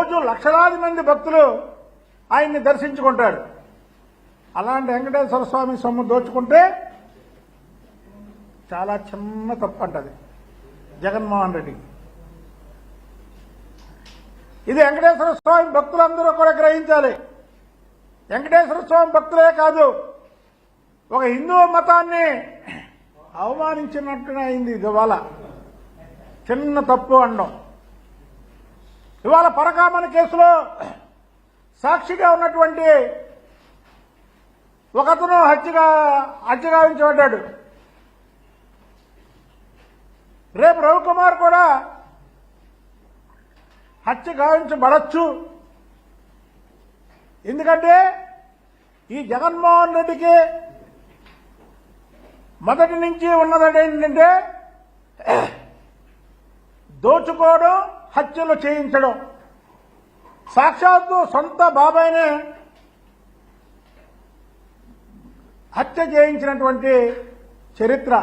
రోజు లక్షలాది మంది భక్తులు ఆయన్ని దర్శించుకుంటారు. అలాంటి వెంకటేశ్వర స్వామి సొమ్ము దోచుకుంటే చాలా చిన్న తప్పు అంటది జగన్మోహన్ రెడ్డికి. ఇది వెంకటేశ్వర స్వామి భక్తులందరూ కూడా గ్రహించాలి. వెంకటేశ్వర స్వామి భక్తులే కాదు, ఒక హిందూ మతాన్ని అవమానించినట్టుగా అయింది. ఇది ఇవాళ చిన్న తప్పు అనడం. ఇవాళ పరకామణి కేసులో సాక్షిగా ఉన్నటువంటి ఒకతను హత్యగావించబడ్డాడు. రేపు రవికుమార్ కూడా హత్య గావించబడచ్చు. ఎందుకంటే ఈ జగన్మోహన్ రెడ్డికి మొదటి నుంచి ఉన్నది ఏంటంటే దోచుకోవడం, హత్యలు చేయించడం. సాక్షాత్తు సొంత బాబాయినే హత్య చేయించినటువంటి చరిత్ర.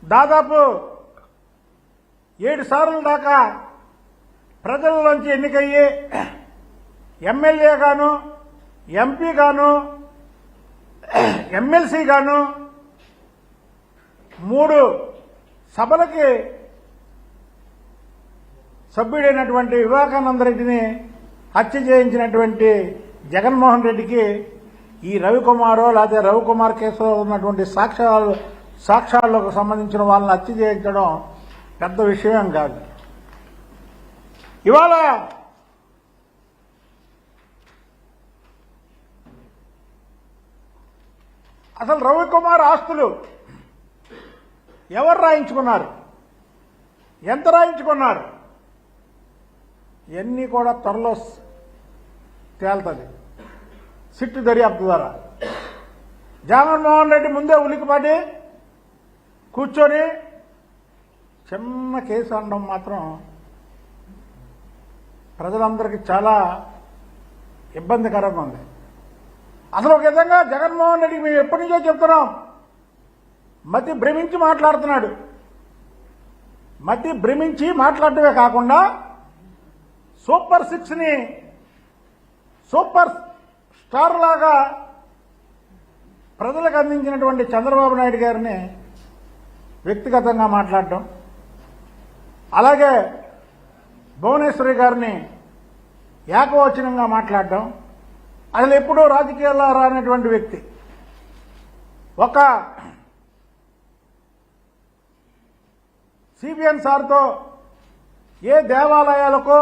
దాదాపు 7 సార్లు దాకా ప్రజల్లోంచి ఎన్నికయ్యి ఎమ్మెల్యే గాను, ఎంపీ గాను, ఎమ్మెల్సీ గాను 3 సభలకి సభ్యుడైనటువంటి వివేకానంద రెడ్డిని హత్య చేయించినటువంటి జగన్మోహన్ రెడ్డికి ఈ రవికుమారో లేకపోతే రవికుమార్ కేసులో ఉన్నటువంటి సాక్ష్యాలకు సంబంధించిన వాళ్ళని హత్య చేయించడం పెద్ద విషయం కాదు. ఇవాళ అసలు రవికుమార్ ఆస్తులు ఎవరు రాయించుకున్నారు, ఎంత రాయించుకున్నారు, ఇవన్నీ కూడా త్వరలో తేలుతుంది సిట్టు దర్యాప్తు ద్వారా. జగన్మోహన్ రెడ్డి ముందే ఉలికిపడి కూర్చొని చిన్న కేసు అనడం మాత్రం ప్రజలందరికీ చాలా ఇబ్బందికరంగా ఉంది. అసలు ఒక విధంగా జగన్మోహన్ రెడ్డికి మేము ఎప్పటి నుంచో చెప్తున్నాం, మతి భ్రమించి మాట్లాడుతున్నాడు. మతి భ్రమించి మాట్లాడటమే కాకుండా సూపర్ 6ని సూపర్ స్టార్ లాగా ప్రజలకు అందించినటువంటి చంద్రబాబు నాయుడు గారిని వ్యక్తిగతంగా మాట్లాడటం, అలాగే భువనేశ్వరి గారిని ఏకవచనంగా మాట్లాడటం. అసలు ఎప్పుడూ రాజకీయాల్లో రానటువంటి వ్యక్తి ఒక సిబిఎన్ సార్తో ఏ దేవాలయాలకో